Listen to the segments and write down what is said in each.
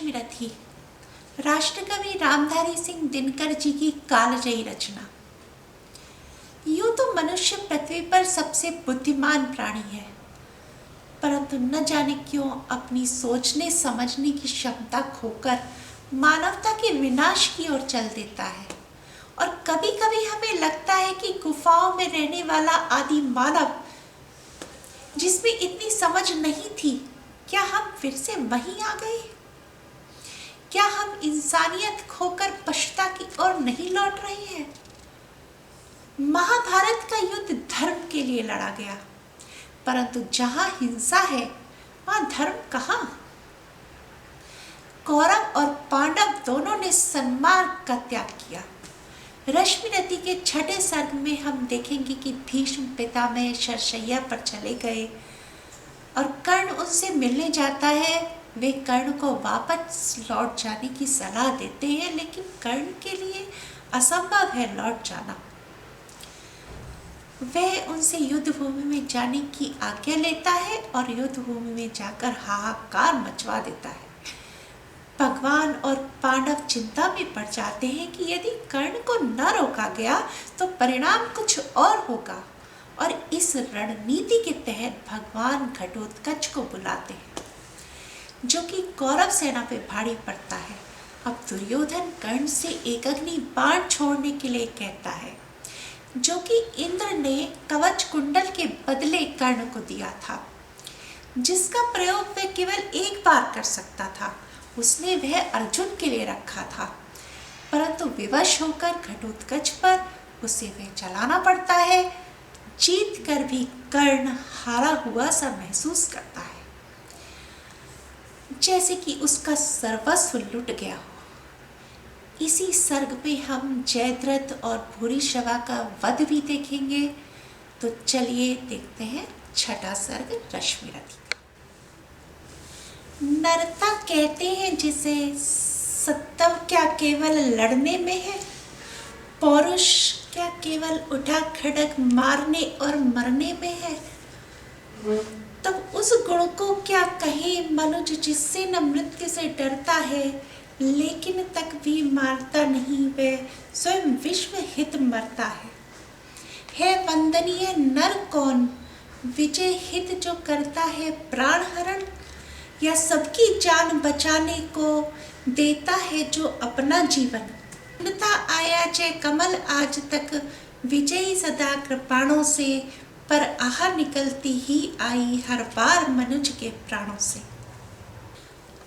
रश्मिरथी, राष्ट्रकवि रामधारी सिंह दिनकर जी की कालजयी रचना। यूं तो मनुष्य पृथ्वी पर सबसे बुद्धिमान प्राणी है, परंतु न जाने क्यों अपनी सोचने समझने की क्षमता खोकर मानवता के विनाश की ओर चल देता है। और कभी कभी हमें लगता है कि गुफाओं में रहने वाला आदि मानव, जिसमें इतनी समझ नहीं थी, क्या हम फिर से वहीं आ गए? क्या हम इंसानियत खोकर पशुता की ओर नहीं लौट रहे हैं? महाभारत का युद्ध धर्म के लिए लड़ा गया, परंतु जहां हिंसा है वहां धर्म कहां? कौरव और पांडव दोनों ने सन्मार्ग का त्याग किया। रश्मिरथी के छठे सर्ग में हम देखेंगे कि भीष्म पितामह शरशैया पर चले गए और कर्ण उनसे मिलने जाता है। वे कर्ण को वापस लौट जाने की सलाह देते हैं, लेकिन कर्ण के लिए असंभव है लौट जाना। वह उनसे युद्ध भूमि में जाने की आज्ञा लेता है और युद्ध भूमि में जाकर हाहाकार मचवा देता है। भगवान और पांडव चिंता में पड़ जाते हैं कि यदि कर्ण को न रोका गया तो परिणाम कुछ और होगा, और इस रणनीति के तहत भगवान घटोत्कच को बुलाते हैं, जो कि कौरव सेना पे भारी पड़ता है। अब दुर्योधन कर्ण से एक अग्नि बाण छोड़ने के लिए कहता है, जो कि इंद्र ने कवच कुंडल के बदले कर्ण को दिया था, जिसका प्रयोग वह केवल एक बार कर सकता था। उसने वह अर्जुन के लिए रखा था, परंतु विवश होकर घटोत्कच पर उसे वह चलाना पड़ता है। जीत कर भी कर्ण हारा हुआ सा महसूस करता है, जैसे कि उसका सर्वस्व लुट गया हो। इसी सर्ग में हम जयद्रथ और भूरिश्रवा का वध भी देखेंगे। तो चलिए देखते हैं छठा सर्ग रश्मिरथी। नरता कहते हैं जिसे सत्तव क्या केवल लड़ने में है, पौरुष क्या केवल उठा खड़ग मारने और मरने में है। तब उस गुण को क्या कहे मनुज जिससे न मृत्यु से डरता है, लेकिन तक भी मारता नहीं, वह स्वयं विश्व हित मरता है वंदनीय नर कौन, विजय हित जो करता है प्राण हरण, या सबकी जान बचाने को देता है जो अपना जीवन। आया जय कमल आज तक, विजयी सदा कृपाणों से, पर आह निकलती ही आई हर बार मनुज के प्राणों से।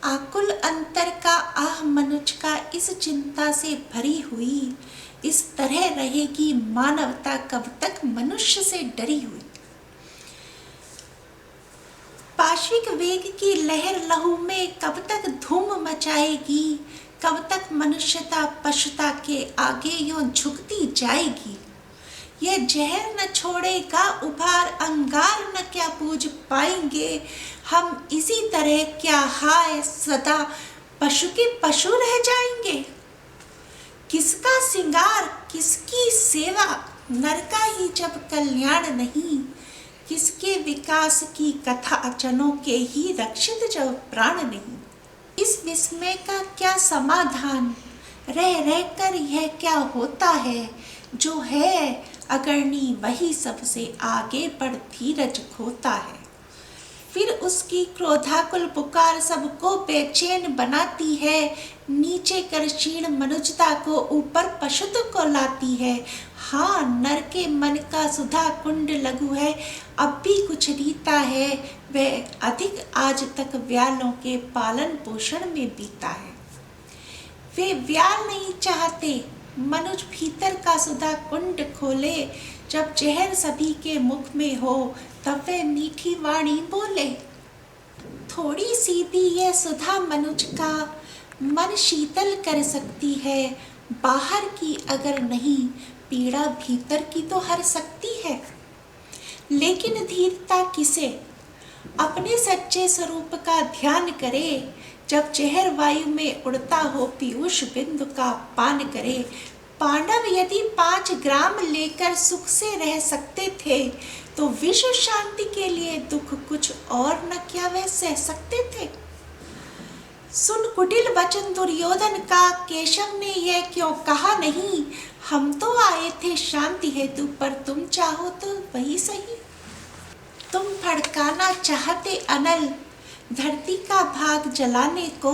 आकुल अंतर का आह मनुज का इस चिंता से भरी हुई, इस तरह रहेगी मानवता कब तक मनुष्य से डरी हुई। पाश्विक वेग की लहर लहू में कब तक धूम मचाएगी, कब तक मनुष्यता पशुता के आगे यूं झुकती जाएगी। यह जहर न छोड़ेगा उभार, अंगार न क्या बूझ पाएंगे, हम इसी तरह क्या हाय सदा पशु के पशु रह जाएंगे। किसका सिंगार किसकी सेवा, नर का ही जब कल्याण नहीं, किसके विकास की कथा जनों के ही रक्षित जब प्राण नहीं। इस विस्मय का क्या समाधान, रह रह कर यह क्या होता है, जो है अग्रणी वही सबसे आगे बढ़ धीरज खोता है। फिर उसकी क्रोधाकुल पुकार सबको बेचैन बनाती है, नीचे कर क्षीण मनुजता को ऊपर पशुत्व को लाती है। हाँ, नर के मन का सुधा कुंड लघु है, अब भी कुछ रीता है, वह अधिक आज तक व्यालों के पालन पोषण में बीता है। वे व्याल नहीं चाहते मनुज भीतर का सुधा कुंड खोले, जब जहर सभी के मुख में हो तब वे मीठी वाणी बोले। थोड़ी सी भी यह सुधा मनुज का मन शीतल कर सकती है, बाहर की अगर नहीं पीड़ा भीतर की तो हर सकती है। लेकिन धीरता किसे, अपने सच्चे स्वरूप का ध्यान करे, जब जहर वायु में उड़ता हो पीयूष बिंदु का पान करे। पांडव यदि 5 ग्राम लेकर सुख से रह सकते थे, तो विश्व शांति के लिए दुख कुछ और न क्या वह सह सकते थे। सुन कुटिल वचन दुर्योधन का, केशव ने यह क्यों कहा नहीं। हम तो आए थे शांति हेतु, पर तुम चाहो तो वही सही। तुम भड़काना चाहते अनल, धरती का भाग जलाने को,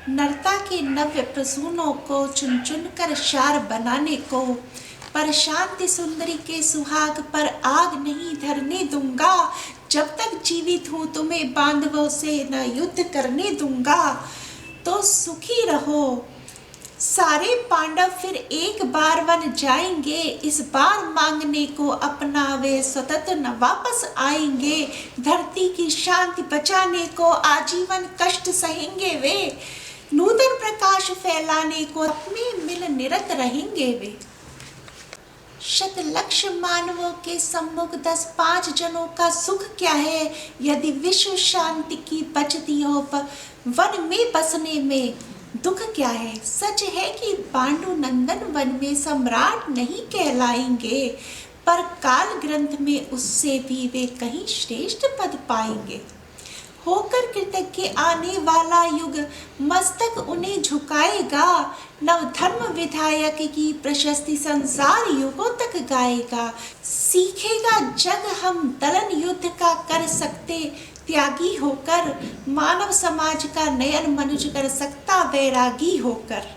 नरता के नव्य प्रसूनों को चुन चुन कर शार बनाने को। पर शांति सुंदरी के सुहाग पर आग नहीं धरने दूंगा, जब तक जीवित हूँ तुम्हें बांधवों से न युद्ध करने दूंगा। तो सुखी रहो, सारे पांडव फिर एक बार वन जाएंगे, इस बार मांगने को अपना वे सतत न वापस आएंगे। धरती की शांति बचाने को आजीवन कष्ट सहेंगे वे, नूतन प्रकाश फैलाने को अपने मिल निरत रहेंगे वे। शत लक्ष मानवों के सम्मुख 10-5 जनों का सुख क्या है, यदि विश्व शांति की बचती हो वन में बसने में दुख क्या है। सच है कि पांडु नंदन वन में सम्राट नहीं कहलाएंगे, पर काल ग्रंथ में उससे भी वे कहीं श्रेष्ठ पद पाएंगे। होकर कृतज्ञ आने वाला युग मस्तक उन्हें झुकाएगा, नव धर्म विधायक की प्रशस्ति संसार युगों तक गाएगा। सीखेगा जग हम दलन युद्ध का कर सकते, त्यागी होकर मानव समाज का नयन मनुज कर सकता वैरागी होकर।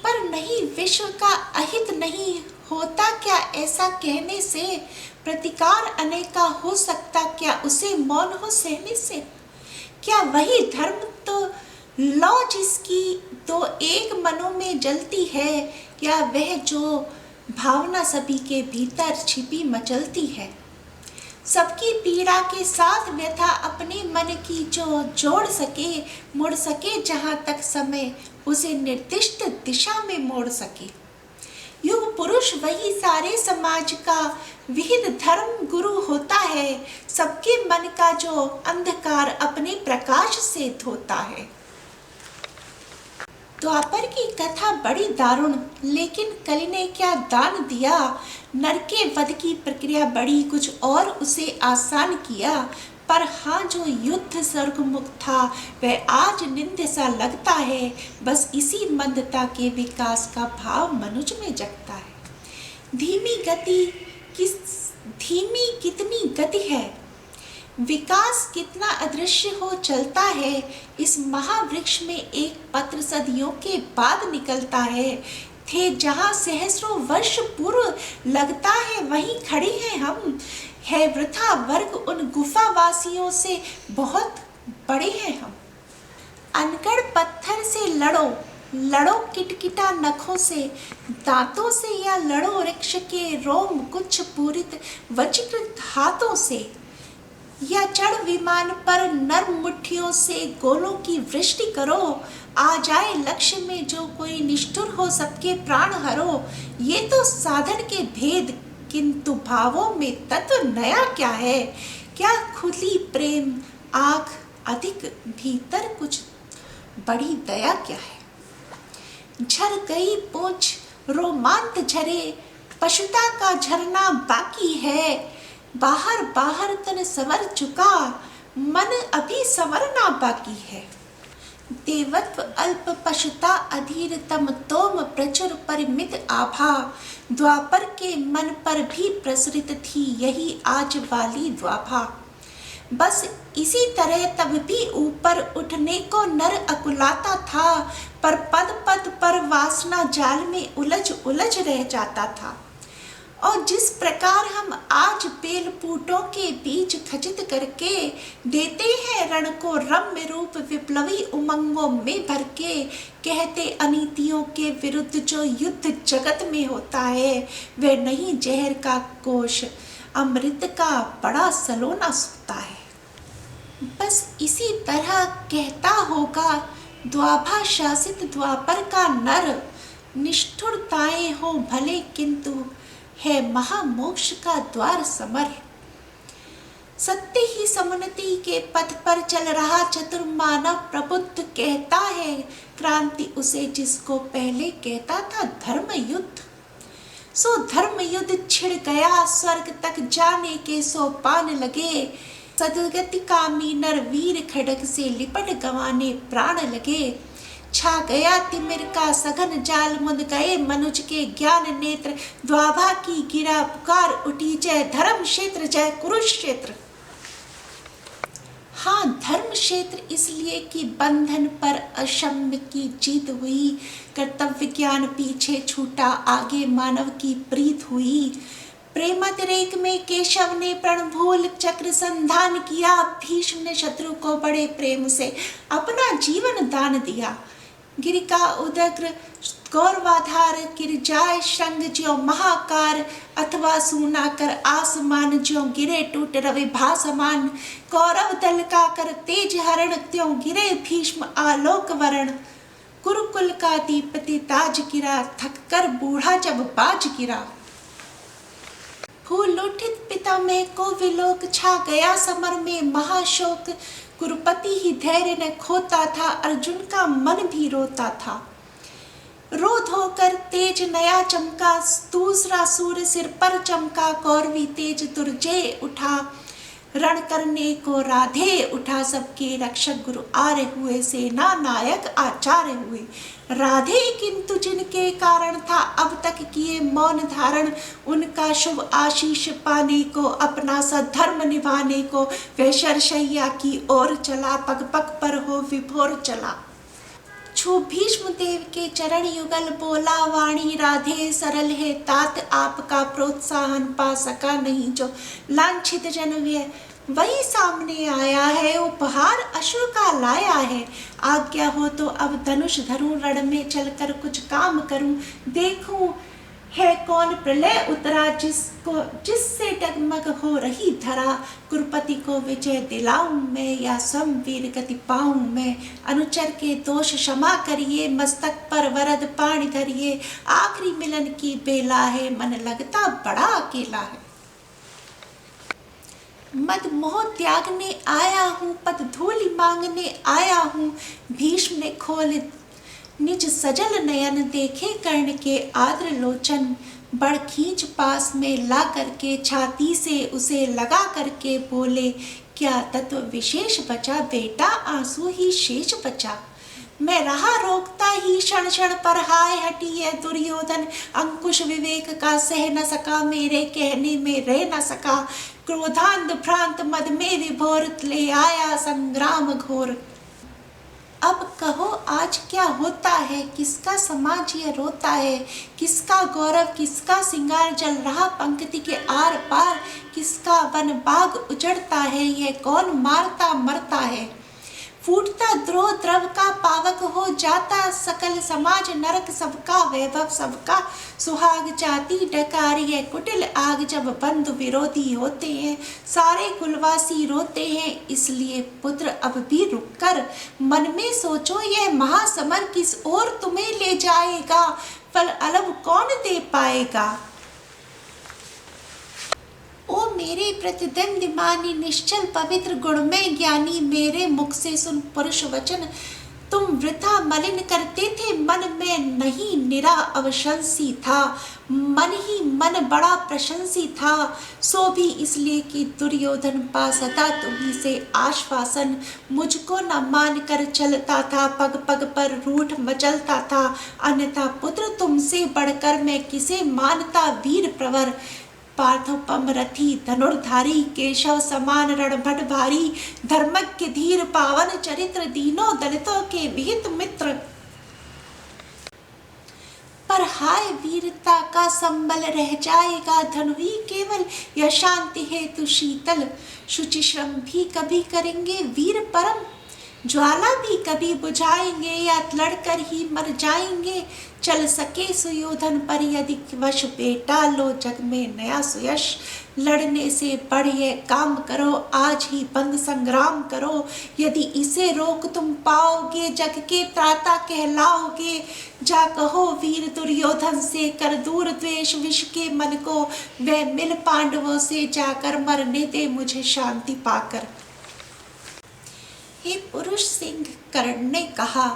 पर नहीं, विश्व का अहित नहीं होता क्या ऐसा कहने से, प्रतिकार अनेका हो सकता क्या उसे मौन हो सहने से। क्या वही धर्म तो लौ जिसकी तो एक मनों में जलती है, या वह जो भावना सभी के भीतर छिपी मचलती है। सबकी पीड़ा के साथ व्यथा अपने मन की जो जोड़ सके, मुड़ सके जहाँ तक समय उसे निर्दिष्ट दिशा में मोड़ सके। युग पुरुष वही सारे समाज का विहित धर्म गुरु होता है, सबके मन का जो अंधकार अपने प्रकाश से धोता है। द्वापर की कथा बड़ी दारुण, लेकिन कलि ने क्या दान दिया। नर के वध की प्रक्रिया बड़ी कुछ और उसे आसान किया, पर हाँ जो युद्ध स्वर्गमुख था वह आज निंद्य सा लगता है। बस इसी मंदता के विकास का भाव मनुज में जगता है। धीमी कितनी गति है, विकास कितना अदृश्य हो चलता है। इस महावृक्ष में एक पत्र सदियों के बाद निकलता है, थे जहाँ सहस्रों वर्ष पूर्व लगता है वहीं खड़े हैं हम। है वृथा वर्ग उन गुफावासियों से बहुत बड़े हैं हम। अनगढ़ पत्थर से लड़ो, लड़ो किटकिटा नखों से, दांतों से, या लड़ो वृक्ष के रोम कुछ पूरित वज्रकृत हाथों से, या चढ़ विमान पर नर्म मुट्ठियों से गोलों की वृष्टि करो। आ जाए लक्ष्य में जो कोई निष्ठुर हो सबके प्राण हरो। ये तो साधन के भेद, किंतु भावों में तत्व नया क्या है। क्या खुली प्रेम आँख अधिक, भीतर कुछ बड़ी दया क्या है। झर गई पूंछ रोमांत झरे, पशुता का झरना बाकी है। बाहर बाहर तन संवर चुका, मन अभी संवरना बाकी है। देवत्व अल्प पशुता अधीर, तम तोम प्रचुर परिमित आभा। द्वापर के मन पर भी प्रसरित थी यही आज वाली द्वाभा। बस इसी तरह तब भी ऊपर उठने को नर अकुलाता था, पर पद पद पर वासना जाल में उलझ उलझ रह जाता था। और जिस प्रकार हम आज बेल पूटों के बीच खचित करके देते हैं रण को रम्य रूप विप्लवी उमंगों में भर के, कहते अनीतियों के विरुद्ध जो युद्ध जगत में होता है वह नहीं जहर का कोश, अमृत का बड़ा सलोना सूता है। बस इसी तरह कहता होगा द्वाभा शासित द्वापर का नर। निष्ठुरताएं हो भले किंतु है महामोक्ष का द्वार समर। सत्य ही समुन्नति के पथ पर चल रहा चतुर मानव प्रबुद्ध कहता है क्रांति उसे जिसको पहले कहता था धर्म युद्ध। सो धर्म युद्ध छिड़ गया, स्वर्ग तक जाने के सोपान लगे। सदगति कामी नर वीर खड्ग से लिपट गंवाने प्राण लगे। छा गया तिमिर का सघन जाल, मुंद गए मनुज के ज्ञान नेत्र। द्वाभा की गिरा पुकार उठी, जय धर्म क्षेत्र जय कुरुक्षेत्र। हाँ, धर्म क्षेत्र इसलिए कि बंधन पर अक्षम्य की जीत हुई। कर्तव्य ज्ञान पीछे छूटा, आगे मानव की प्रीत हुई। प्रेमतिरेक में केशव ने प्रणभूल चक्र संधान किया। भीष्म ने शत्रु को बड़े प्रेम से अपना जीवन दान दिया। गिर का उदग्र गौरवाधार, गिर जाए श्रृंग ज्यों महाकार। अथवा सूना कर आसमान, ज्यों गिरे टूट रवि भासमान। कौरव दल का कर तेज हरण, त्यों गिरे भीष्म आलोक वरण। कुरुकुल का दीपति ताज गिरा, थक कर बूढ़ा जब बाज गिरा। फूल उठित पिता में को विलोक, छा गया समर में महाशोक। कुरुपति ही धैर्य न खोता था, अर्जुन का मन भी रोता था। रोध होकर तेज नया चमका, दूसरा सूर्य सिर पर चमका। कौरवी तेज दुर्जय उठा, रण करने को राधे उठा। सबके रक्षक गुरु आर्य हुए, सेना नायक आचार्य हुए। राधे किंतु जिनके कारण था अब तक किए मौन धारण। उनका शुभ आशीष पाने को, अपना सद्धर्म निभाने को। वह शरशैया की ओर चला, पग पग पर हो विभोर चला। छू भीष्म देव के चरण युगल, बोला वाणी राधे सरल है। तात आपका प्रोत्साहन पा सका नहीं, जो लांछित जन व्यय वही सामने आया है। उपहार अश्रु का लाया है, आज्ञा हो तो अब धनुष धरूं। रण में चलकर कुछ काम करूं, देखूं है कौन प्रलय उतरा। जिससे डगमग हो रही धरा। कुरुपति को विजय दिलाऊं मैं, या स्वयं वीर गति पाऊं मैं। अनुचर के दोष क्षमा करिए, मस्तक पर वरद पाणी धरिए। आखिरी मिलन की बेला है, मन लगता बड़ा अकेला है। मद मोह त्यागने आया हूँ, पद धूलि मांगने आया हूँ। भीष्म ने खोल निज सजल नयन, देखे कर्ण के आद्र लोचन। बड़ खींच पास में ला करके, छाती से उसे लगा करके बोले, क्या तत्व विशेष बचा बेटा, आंसू ही शेष बचा। मैं रहा रोकता ही क्षण क्षण पर, हाय हटी है दुर्योधन। अंकुश विवेक का सह न सका, मेरे कहने में रह न सका। क्रोधांध भ्रांत मद में विभोर, ले आया संग्राम घोर। अब कहो आज क्या होता है, किसका समाज ये रोता है। किसका गौरव किसका सिंगार, जल रहा पंक्ति के आर पार। किसका वन बाग उजड़ता है, यह कौन मारता मरता है। फूटता द्रोह द्रव का पावक हो जाता, सकल समाज नरक सबका। वैभव सबका सुहाग जाति डकारी है, कुटिल आग जब बंधु विरोधी होते हैं। सारे कुलवासी रोते हैं, इसलिए पुत्र अब भी रुक कर मन में सोचो, यह महासमर किस ओर तुम्हें ले जाएगा। फल अलग कौन दे पाएगा। ओ मेरे प्रतिद्वंदी मानी, निश्चल पवित्र गुण में ज्ञानी। मेरे मुख से सुन पुरुष वचन, तुम वृथा मलिन करते थे। मन में नहीं निरा अवशंसी था, मन ही मन बड़ा प्रशंसी था। सो भी इसलिए कि दुर्योधन पा सदा तुम्ही से आश्वासन। मुझको न मान कर चलता था, पग पग पर रूठ मचलता था। अन्यथा पुत्र तुमसे बढ़कर मैं किसे मानता वीर प्रवर। पार्थोपम रथी धनुर्धारी, केशव समान रणभट भारी। धर्मज्ञ धीर पावन चरित्र, दीनों दलितों के विहित मित्र। पर हाय वीरता का संबल रह जाएगा, धनु ही केवल यह शांति हेतु शीतल। शुचि श्रम भी कभी करेंगे वीर परम, ज्वाला भी कभी बुझाएंगे, या लड़कर ही मर जाएंगे। चल सके सुयोधन पर यदि वश, बेटा लो जग में नया सुयश। लड़ने से बढ़िए काम करो, आज ही बंद संग्राम करो। यदि इसे रोक तुम पाओगे, जग के त्राता कहलाओगे। जा कहो वीर दुर्योधन से, कर दूर द्वेष विष के मन को। वह मिल पांडवों से जाकर, मरने दे मुझे शांति पाकर। हे पुरुष सिंह कर्ण ने कहा,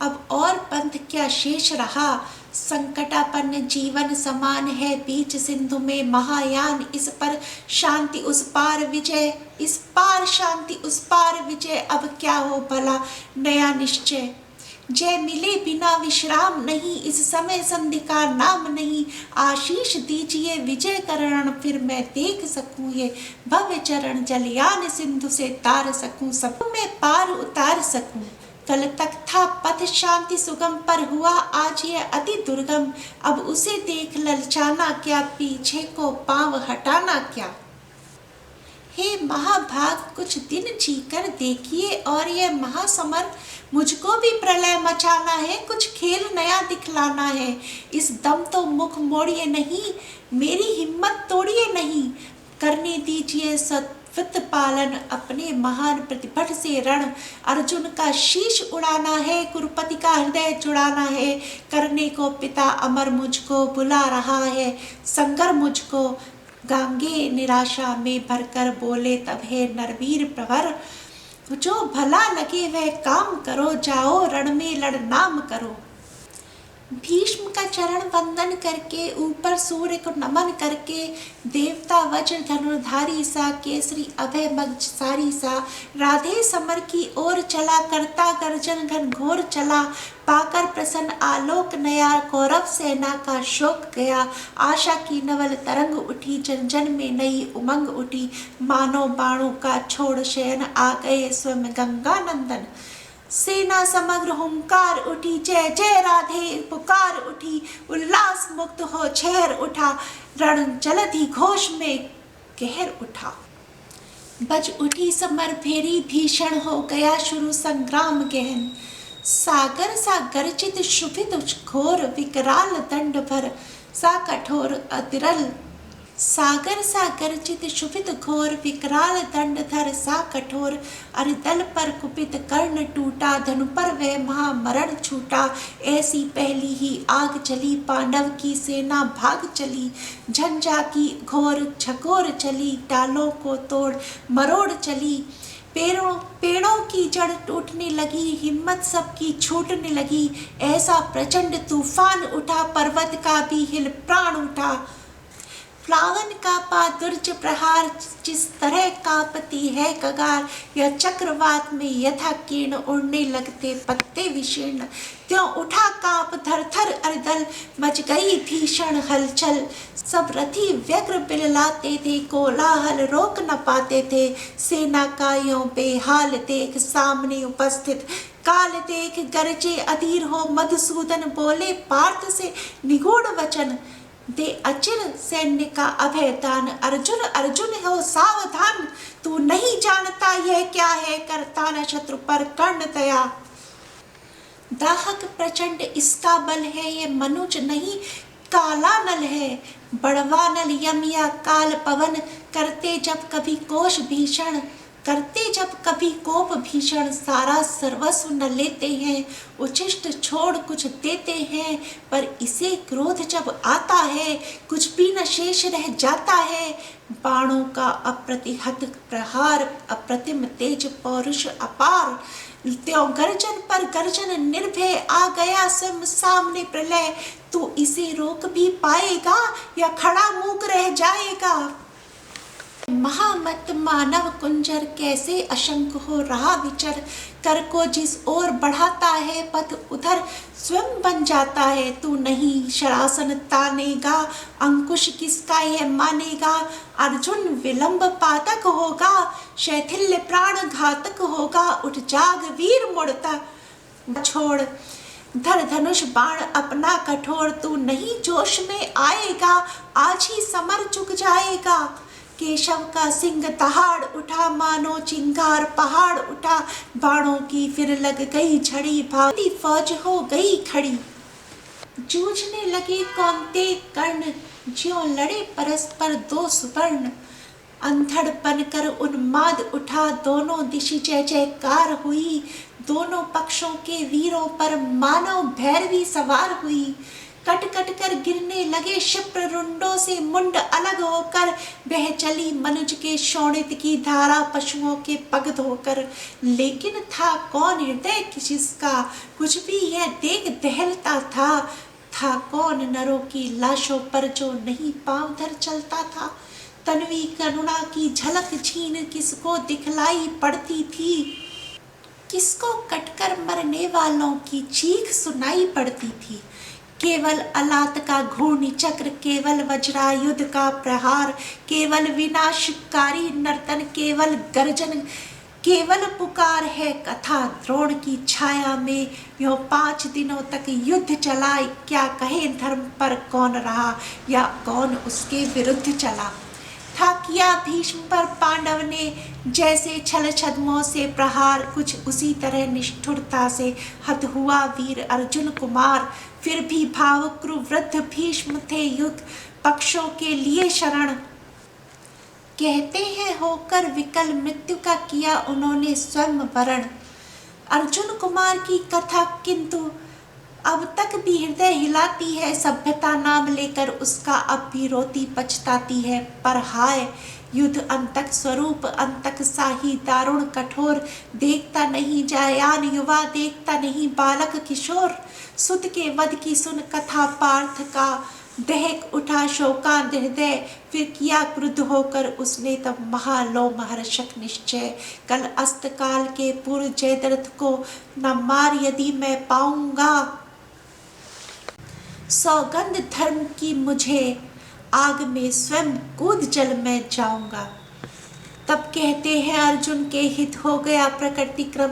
अब और पंथ क्या शेष रहा। संकटापन्न जीवन समान है बीच सिंधु में महायान, इस पर शांति उस पार विजय, इस पार शांति उस पार विजय। अब क्या हो भला नया निश्चय, जय मिले बिना विश्राम नहीं, इस समय संधि का नाम नहीं। आशीष दीजिए विजय करण, फिर मैं देख सकूं ये भव्य चरण। जलयान सिंधु से तार सकूं, सब में पार उतार सकूं। कल तक था पथ शांति सुगम, पर हुआ आज ये अति दुर्गम। अब उसे देख ललचाना क्या, पीछे को पांव हटाना क्या। हे महाभाग कुछ दिन जीकर देखिए और ये महासमर, मुझको भी प्रलय मचाना है, कुछ खेल नया दिखलाना है। इस दम तो मुख मोड़िए नहीं, मेरी हिम्मत तोड़िए नहीं। करने दीजिए सत्वित पालन, अपने महान प्रतिभट से रण। अर्जुन का शीश उड़ाना है, कुरुपति का हृदय जुड़ाना है। करने को पिता अमर मुझको बुला रहा है, संगर मुझको गांगे निराशा में भरकर। बोले तब हे नरवीर प्रवर, जो भला लगे वह काम करो, जाओ रण में लड़ नाम करो। भीष्म का चरण वंदन करके, ऊपर सूर्य को नमन करके, देवता वज्र धनुर्धारी सा, केसरी अभय मगसारी सा। राधे समर की ओर चला, करता गर्जन घन घोर चला। पाकर प्रसन्न आलोक नया, कौरव सेना का शोक गया। आशा की नवल तरंग उठी, जन जन में नई उमंग उठी। मानो बाणों का छोड़ शयन, आ गए स्वयं गंगा नंदन। सेना समग्र हुंकार उठी, जय जय राधे पुकार उठी। उल्लास मुक्त हो छेर उठा, रण जलधि घोष में कहर उठा। बज उठी समर भेरी, भीषण हो गया शुरू संग्राम गहन। सागर सा गर्जित शुभित घोर, विकराल दंड भर सा कठोर अतिरल। सागर सा गर्जित शुभित घोर, विकराल दंड धर सा कठोर। अरि दल पर कुपित कर्ण टूटा, धनु पर वह महामरण छूटा। ऐसी पहली ही आग चली, पांडव की सेना भाग चली। झंझा की घोर झकोर चली, डालों को तोड़ मरोड़ चली। पेड़ों की जड़ टूटने लगी, हिम्मत सबकी छूटने लगी। ऐसा प्रचंड तूफान उठा, पर्वत का भी हिल प्राण उठा। प्लावन का पा दुर्ज प्रहार, जिस तरह कांपती है कगार। यह चक्रवात में यथा कीर्ण, उड़ने लगते पत्ते विशीर्ण। त्यों उठा कांप थर थर अरिदल, मच गई भीषण हलचल। सब रथी व्यग्र बिललाते थे, कोलाहल रोक न पाते थे। सेना का यों बेहाल देख, सामने उपस्थित काल देख। गरजे अधीर हो मधुसूदन, बोले पार्थ से निगूढ़ वचन। दे अचिर सैन्य का अभय दान, अर्जुन अर्जुन हो सावधान। तू नहीं जानता यह क्या है, करता न शत्रु पर कर्ण दया। दाहक प्रचंड इसका बल है, ये मनुज नहीं काला नल है। बड़वा नल यम या काल पवन, करते जब कभी कोश भीषण। करते जब कभी कोप भीषण, सारा सर्वस्व न लेते हैं। उच्छिष्ट छोड़ कुछ देते हैं, पर इसे क्रोध जब आता है, कुछ भी न शेष रह जाता है। बाणों का अप्रतिहत प्रहार, अप्रतिम तेज पौरुष अपार। त्यों गर्जन पर गर्जन निर्भय, आ गया स्वयं सामने प्रलय। तू इसे रोक भी पाएगा, या खड़ा मूक रह जाएगा। महामत मानव कुंजर, कैसे अशंक हो रहा विचर। कर को जिस ओर बढ़ाता है, पथ उधर स्वयं बन जाता है। तू नहीं शरासन तानेगा, अंकुश किसका यह मानेगा। अर्जुन विलंब पातक होगा, शैथिल्य प्राण घातक होगा। उठ जाग वीर मुड़ता छोड़, धर धनुष बाण अपना कठोर। तू नहीं जोश में आएगा, आज ही समर चुक जाएगा। केशव का सिंह दहाड़ उठा, मानो चिंगार पहाड़ उठा। बाणों की फिर लग गई झड़ी, भारी फौज हो गई खड़ी। जूझने लगे कौनते कर्ण, ज्यों लड़े परस्पर दो सुवर्ण। अंधड़पन कर उन्माद उठा, दोनों दिशि जय जयकार हुई। दोनों पक्षों के वीरों पर मानो भैरवी सवार हुई। कट कट कर गिरने लगे क्षिप्र रुंडों से मुंड अलग होकर, बह चली मनुज के शोणित की धारा पशुओं के पग धोकर। लेकिन था कौन हृदय जिसका कुछ भी यह देख दहलता था कौन नरों की लाशों पर जो नहीं पांव धर चलता था। तन्वी करुणा की झलक छीन किसको दिखलाई पड़ती थी, किसको कटकर मरने वालों की चीख सुनाई पड़ती थी। केवल अलात का घूर्णी चक्र, केवल वज्रायुध का प्रहार, केवल विनाशकारी नर्तन, केवल गर्जन, केवल पुकार है कथा। द्रोण की छाया में यो 5 दिनों तक युद्ध चला, क्या कहे धर्म पर कौन रहा या कौन उसके विरुद्ध चला। था किया भीष्म पर पांडव ने जैसे छल छद्मों से प्रहार, कुछ उसी तरह निष्ठुरता से हत हुआ वीर अर्जुन कुमार। फिर भी भावुक वृद्ध भीष्म थे युद्ध पक्षों के लिए शरण, कहते हैं होकर विकल मृत्यु का किया उन्होंने स्वयं वरण। अर्जुन कुमार की कथा किंतु अब तक भी हृदय हिलाती है, सभ्यता नाम लेकर उसका अब भी रोती पछताती है। पर हाय युद्ध अंतक स्वरूप, अंतक साही दारुण कठोर, देखता नहीं जयान युवा, देखता नहीं बालक किशोर। सुत के वध की सुन कथा पार्थ का, दहक उठा शोकांत हृदय। फिर किया क्रुद्ध होकर उसने तब महालोमहर्षक निश्चय, कल अस्तकाल के पूर्व जयद्रथ को न मार यदि मैं पाऊंगा, सौगंध धर्म की मुझे आग में स्वयं कूद जल में जाऊंगा। तब कहते हैं अर्जुन के हित हो गया प्रकृति क्रम,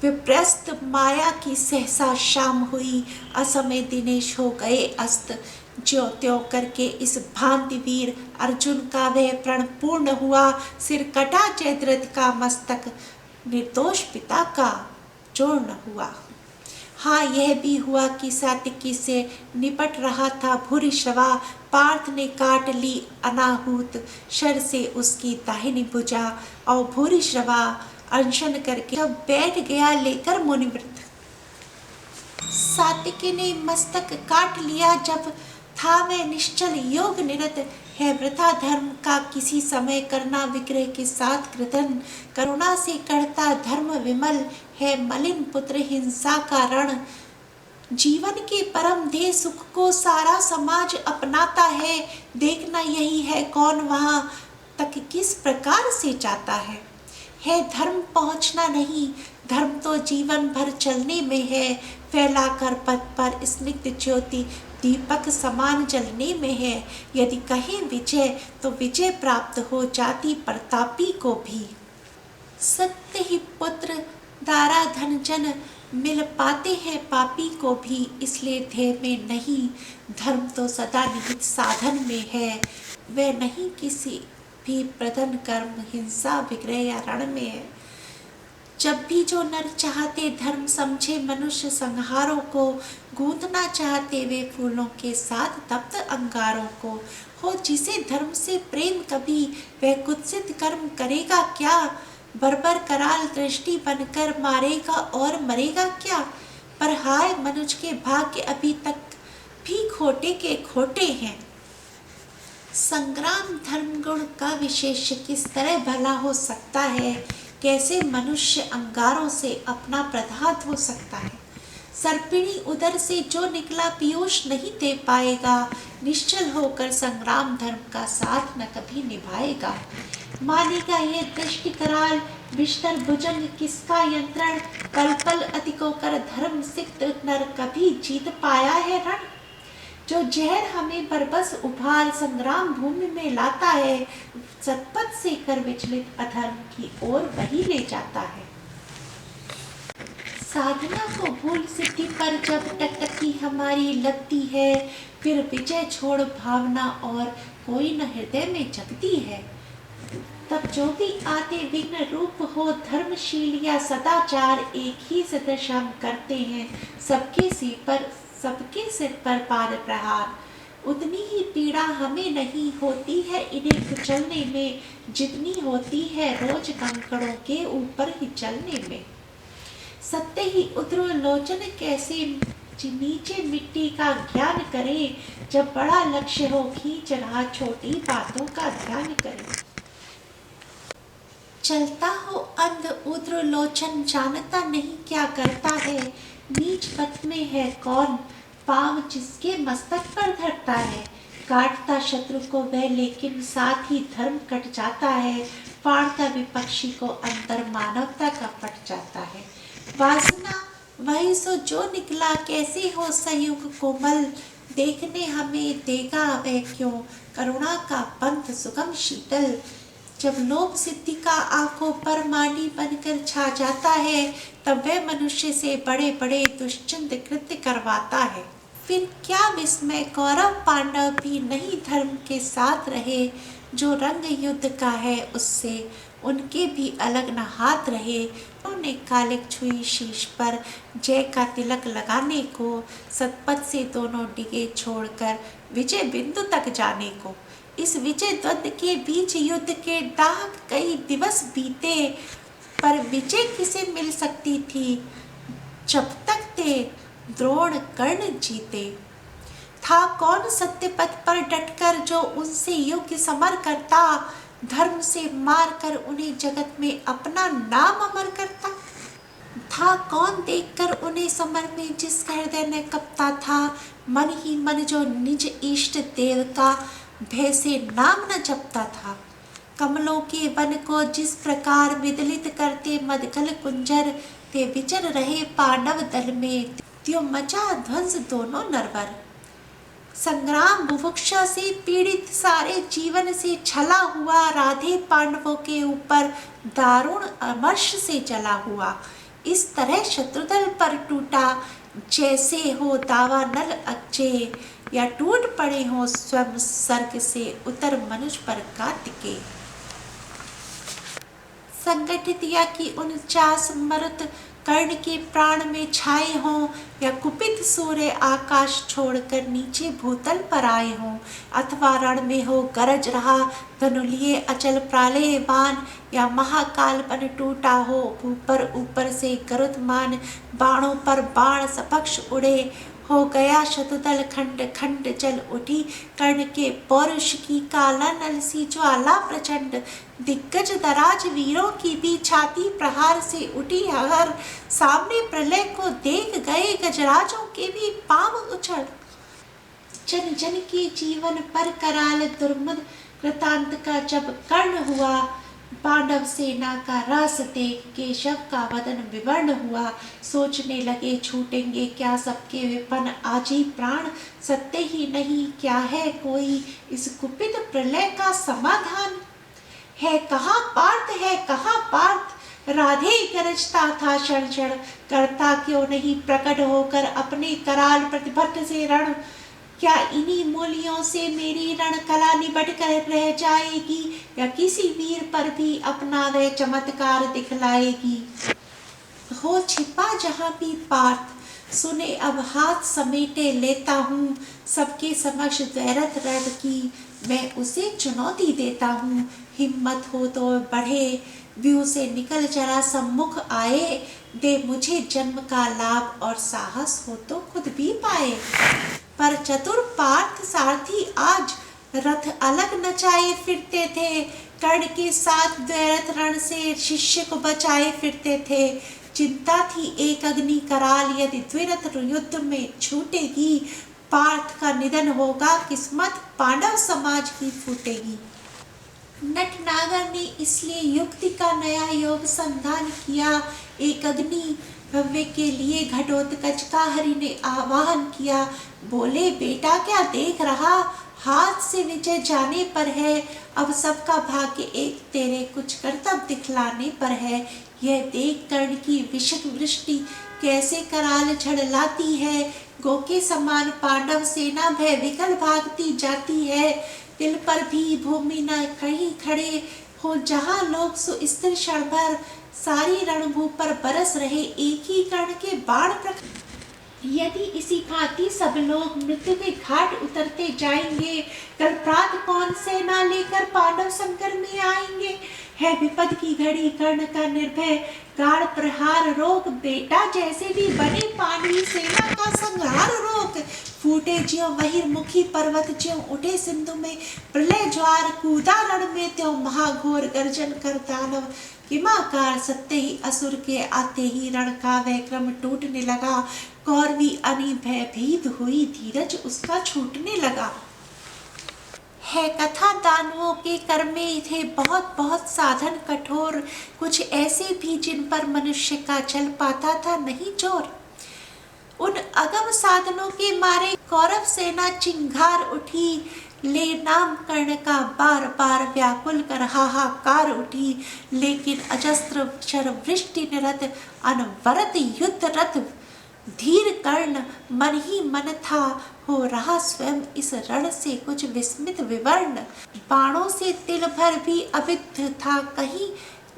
विप्रस्त माया की सहसा शाम हुई, असमय दिनेश हो गए अस्त। ज्यों त्यों करके इस भांति वीर अर्जुन का वह प्रण पूर्ण हुआ, सिर कटा जयद्रथ का मस्तक, निर्दोष पिता का जोड़ न हुआ। हाँ यह भी हुआ कि सात्विकी से निपट रहा था भूरिश्रवा, पार्थ ने काट ली अनाहूत शर से उसकी दाहिनी भुजा, और भूरिश्रवा अनशन करके जब बैठ गया लेकर मुनिवृत्त। सात्विकी ने मस्तक काट लिया जब था वह निश्चल योग निरत, है वृथा धर्म का किसी समय करना विग्रह के साथ कृतन। करुणा से करता धर्म विमल, है मलिन पुत्र हिंसा का रण। जीवन के परम ध्येय सुख को सारा समाज अपनाता है, देखना यही है कौन वहाँ तक किस प्रकार से जाता है। धर्म पहुँचना नहीं, धर्म तो जीवन भर चलने में है, फैलाकर पथ पर स्निग्ध ज्योति दीपक समान जलने में है। यदि कहें विजय तो विजय प्राप्त हो जाती प्रतापी को भी। सत्य ही पुत्र दारा धन जन मिल पाते हैं पापी को भी, इसलिए ध्येय में नहीं, धर्म तो सदा निहित साधन में है, वह नहीं किसी भी प्रदन कर्म हिंसा विग्रह या रण में है। जब भी जो नर चाहते धर्म समझे मनुष्य संहारों को, गूंथना चाहते वे फूलों के साथ तप्त अंगारों को। हो जिसे धर्म से प्रेम कभी, वह कुत्सित कर्म करेगा क्या, बर्बर कराल दृष्टि बनकर मारेगा और मरेगा क्या। पर हाय मनुज के भाग्य अभी तक भी खोटे के खोटे हैं। संग्राम धर्म गुण का विशेष किस तरह भला हो सकता है, कैसे मनुष्य अंगारों से अपना प्रधात हो सकता है। सर्पिणी उदर से जो निकला पीयूष नहीं दे पाएगा, निश्चल होकर संग्राम धर्म का साथ न कभी निभाएगा। मानेगा ये दृष्टि कराल विस्तर भुजंग किसका यंत्रण, पल पल अतिको कर धर्म सिक्त नर कभी जीत पाया है रण। जो जहर हमें बरबस उभार संग्राम भूमि में लाता है, सतपथ से कर विचलित अधर्म की ओर वही ले जाता है। साधना को भूल सिद्धि पर जब टकटकी हमारी लगती है, फिर विजय छोड़ भावना और कोई न हृदय में जगती है। तब जो भी आते विघ्न रूप हो धर्मशील या सदाचार, एक ही सदृश हम करते हैं सबके सिर पर पाद प्रहार। उतनी ही पीड़ा हमें नहीं होती है इन्हें कुचलने में, जितनी होती है रोज कंकड़ों के ऊपर ही चलने में। सत्य ही उद्र लोचन कैसे नीचे मिट्टी का ज्ञान करे, जब बड़ा लक्ष्य हो खींच रहा छोटी बातों का ध्यान करे। चलता हो अंध उद्र लोचन, जानता नहीं क्या करता है, नीच पथ में है कौन, पांव जिसके मस्तक पर धरता है। काटता शत्रु को वह, लेकिन साथ ही धर्म कट जाता है, फाड़ता विपक्षी को अंतर मानवता का पट जाता है। वासना वही सो जो निकला, कैसे हो संयुग कोमल, देखने हमें देगा वह क्यों, करुणा का पंथ सुगम शीतल। जब लोभ सिद्धि का आंखों पर माली बनकर छा जाता है, तब वह मनुष्य से बड़े बड़े दुष्चिंत कृत्य करवाता है। फिर क्या विस्मय, कौरव पांडव भी नहीं धर्म के साथ रहे, जो रंग युद्ध का है उससे उनके भी अलग न हाथ रहे। उन्होंने कालिक छुई शीश पर जय का तिलक लगाने को, सतपथ से दोनों डिगे छोड़कर विजय बिंदु तक जाने को। इस विजय द्वंद्व के बीच युद्ध के दाग कई दिवस बीते, पर विजय किसे मिल सकती थी जब तक ते द्रोण कर्ण जीते। था कौन सत्य पथ पर डटकर, जो उनसे योग्य समर करता, धर्म से मार कर उन्हें जगत में अपना नाम अमर करता। था कौन देखकर उन्हें समर में, जिस हृदय ने कपता था, मन ही मन जो निज इष्ट देव का भय से नाम न जपता था। कमलों के वन को जिस प्रकार विदलित करते मदगल कुंजर, ते विचर रहे पांडव दल में, त्यों मचा ध्वंस दोनों नरवर। संग्राम बुभुक्षा से पीड़ित सारे जीवन से छला हुआ, राधे पांडवों के ऊपर दारुण अमर्ष से जला हुआ। इस तरह शत्रुदल पर टूटा, जैसे हो दावानल अक्षय, या टूट पड़े हो स्वयं स्वर्ग से उतर मनुष्य पर कार्तिके। संगठित या कि 49 मरुत कर्ण के प्राण में छाए हों, या कुपित सूर्य आकाश छोड़कर नीचे भूतल पर आए हों, अथवा रण में हो गरज रहा धनुलिए अचल प्रालय बाण, या महाकाल बन टूटा हो ऊपर ऊपर से गरुदमान, बाणों पर बाण सपक्ष उड़े, हो गया शतदल खंड खंड जल उठी, कर्ण के पौरुष की काला नल सी ज्वाला प्रचंड। दिग्गज दराज वीरों की भी छाती प्रहार से उठी हर, सामने प्रलय को देख गए गजराजों के भी पांव उछल। जन जन के जीवन पर कराल दुर्मद कृतांत का जब कर्ण हुआ, पांडव सेना का रास देख केशव का वदन विवर्ण हुआ। सोचने लगे छूटेंगे क्या सबके विपन आज ही प्राण, सत्य ही नहीं क्या है कोई इस कुपित प्रलय का समाधान। है कहाँ पार्थ, है कहाँ पार्थ, राधे गरजता था क्षण क्षण, करता क्यों नहीं प्रकट होकर अपने कराल प्रतिभट से रण। क्या इन्हीं मूलियों से मेरी रणकला निबट कर रह जाएगी, या किसी वीर पर भी अपना वह चमत्कार दिखलाएगी। हो छिपा जहाँ भी पार्थ, सुने अब हाथ समेटे लेता हूँ, सबके समक्ष द्वैरथ रण की मैं उसे चुनौती देता हूँ। हिम्मत हो तो बढ़े, व्यू से निकल जरा सम्मुख आए, दे मुझे जन्म का लाभ और साहस हो तो खुद भी पाए। पर चतुर पार्थ सारथी आज रथ अलग नचाए फिरते थे, कर्ण के साथ द्वैरथ रण से शिष्य को बचाए फिरते थे। चिंता थी एक अग्नि कराल, यदि द्विरथ युद्ध में छूटेगी, पार्थ का निधन होगा किस्मत पांडव समाज की फूटेगी। नटनागर ने इसलिए युक्ति का नया योग संधान किया, एक अग्नि भव्य के लिए घटोत्कच का हरि ने आवाहन किया। बोले बेटा क्या देख रहा, हाथ से विजय जाने पर है, अब सबका भाग्य एक तेरे कुछ कर्तव्य दिखलाने पर है। यह देख कर्ण की विषक वृष्टि कैसे कराल झड़लाती है, गो के समान पांडव सेना भय विकल भागती जाती है। दिल पर भी भूमि न कहीं खड़े हो, जहाँ लोग सो स्थिर क्षण भर, सारी रणभूमि पर बरस रहे एक ही कर्ण के बाण प्रखर। यदि इसी भांति सब लोग मृत्यु के घाट उतरते जाएंगे, कल प्रात कौन सेना लेकर पांडव संकर में आएंगे। है विपद की घड़ी कर्ण का निर्भय, गाढ़ प्रहार रोग बेटा जैसे भी बने पांडवी सेना का संहार। फूटे ज्यों बहिर्मुखी पर्वत, ज्यों उठे सिंधु में प्रलय ज्वार, कूदा रण में त्यों महाघोर गर्जन कर दानव। किमाकार सत्य ही असुर के आते ही रण का वह क्रम टूटने लगा, कौरवी अनि भयभीत हुई धीरज उसका छूटने लगा। है कथा दानवों के कर्मे थे बहुत बहुत साधन कठोर, कुछ ऐसे भी जिन पर मनुष्य का चल पाता था नहीं जोर। उन अगम साधनों के मारे कौरव सेना चिंगार उठी, ले नाम कर्ण का बार बार व्याकुल कर हाहाकार उठी। लेकिन अजस्त्र शर वृष्टि निरत अनवरत युद्ध रत, धीर कर्ण मन ही मन था हो रहा स्वयं इस रण से कुछ विस्मित विवर्ण। बाणों से तिल भर भी अविद्ध था कहीं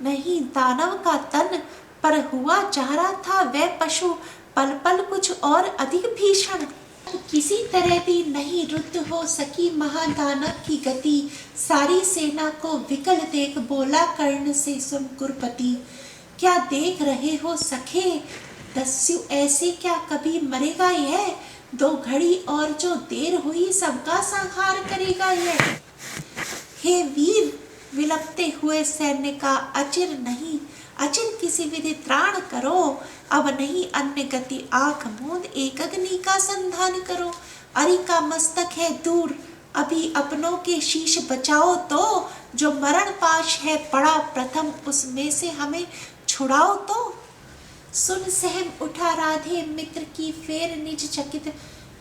नहीं दानव का तन, पर हुआ चाह रहा था वह पशु पल पल कुछ और अधिक भीषण। किसी तरह भी नहीं रुद्ध हो सकी महादानव की गति, सारी सेना को विकल देख बोला कर्ण से सुन कुरुपति। क्या देख रहे हो सखे दस्यु ऐसे, क्या कभी मरेगा यह? 2 घड़ी और जो देर हुई सबका संहार करेगा यह। हे वीर विलपते हुए सैन्य का अचिर नहीं, अचिर किसी विधि त्राण करो। अब नहीं अन्य गति आंख मूंद एक अग्नि का संधान करो। अरि का मस्तक है दूर अभी अपनों के शीश बचाओ तो, जो मरण पाश है पड़ा प्रथम उसमें से हमें छुड़ाओ तो। सुन सहम उठा राधे मित्र की फेर निज चकित,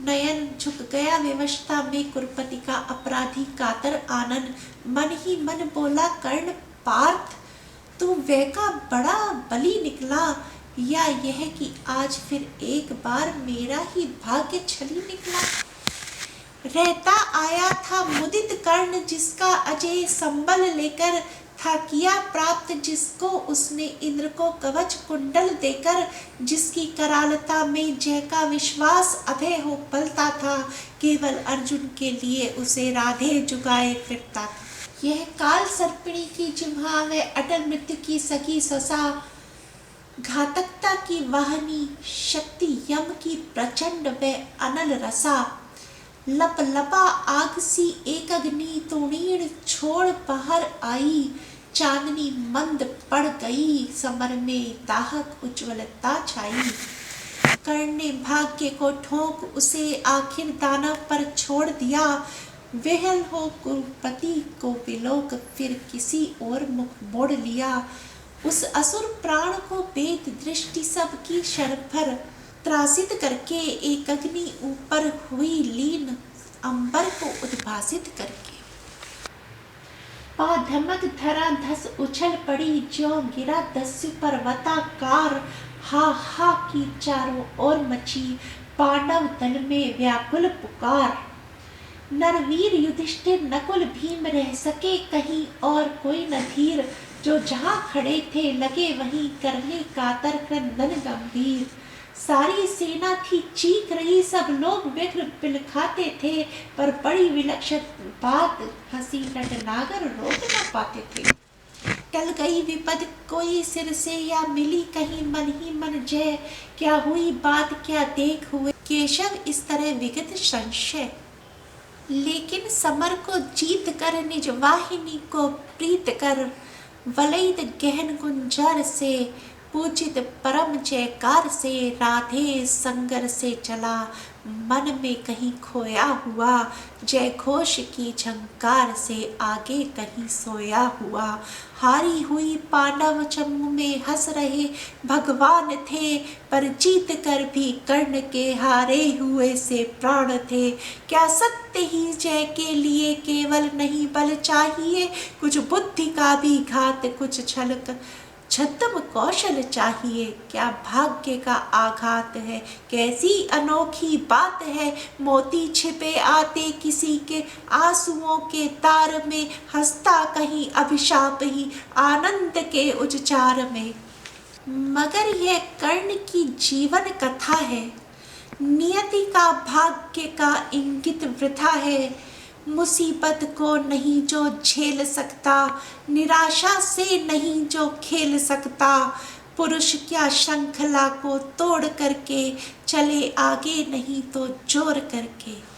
नयन झुक गया विवशता में कुरुपति का अपराधी कातर आनन। मन ही मन बोला कर्ण पार्थ, तू वे का बड़ा बली निकला, या यह कि आज फिर एक बार मेरा ही भाग्य छली निकला। रहता आया था मुदित कर्ण जिसका अजय संबल लेकर, था किया प्राप्त जिसको उसने इंद्र को कवच कुंडल देकर। जिसकी करालता में जय का विश्वास अभय हो पलता था, केवल अर्जुन के लिए उसे राधे जुगाए फिरता था। यह काल सर्पिणी की जिह्वा व अटल मृत्यु की सखी ससा, घातकता की वाहनी शक्ति यम की प्रचंड व अनल रसा। लप लपा आग सी एक अग्नि तोणीण छोड़ बाहर आई, चांदनी मंद पड़ गई समर में दाहक उज्ज्वलता छाई। कर्ण ने भाग्य को ठोक उसे आखिर दानव पर छोड़ दिया, विहल हो कुरुपति को विलोक फिर किसी और मुख मोड़ लिया। उस असुर प्राण को वेद दृष्टि सबकी शरभर, त्रासित करके एक अग्नि ऊपर हुई लीन अंबर को उद्भासित करके। धमक धरा धस उछल पड़ी ज्यों गिरा दस्यु पर्वताकार, हा हा की चारों ओर मची पांडव दल में व्याकुल पुकार। नरवीर युधिष्ठिर नकुल भीम रह सके कहीं और कोई न धीर, जो जहां खड़े थे लगे वहीं करने कातर क्रंदन गंभीर। सारी सेना थी चीख रही सब लोग व्यग्र बिलखाते थे, पर बड़ी विलक्षण बात हंसी नटनागर रोक न पाते थे। टल गई विपद कोई सिर से या मिली कहीं मन ही मन जय, क्या हुई बात क्या देख हुए केशव इस तरह विगत संशय। लेकिन समर को जीत कर निज वाहिनी को प्रीत कर, वलयित गहन गुंजर से पूजित परम जयकार से, राधे संगर से चला मन में कहीं खोया हुआ, जय घोष की झंकार से आगे कहीं सोया हुआ। हारी हुई पांडव चमू में हंस रहे भगवान थे, पर जीत कर भी कर्ण के हारे हुए से प्राण थे। क्या सत्य ही जय के लिए केवल नहीं बल चाहिए, कुछ बुद्धि का भी घात कुछ छल छद्म कौशल चाहिए। क्या भाग्य का आघात है कैसी अनोखी बात है, मोती छिपे आते किसी के आंसुओं के तार में, हंसता कहीं अभिशाप ही आनंद के उच्चार में। मगर यह कर्ण की जीवन कथा है, नियति का भाग्य का इंगित वृथा है। मुसीबत को नहीं जो झेल सकता, निराशा से नहीं जो खेल सकता, पुरुष क्या श्रृंखला को तोड़ करके चले आगे नहीं तो जोर करके।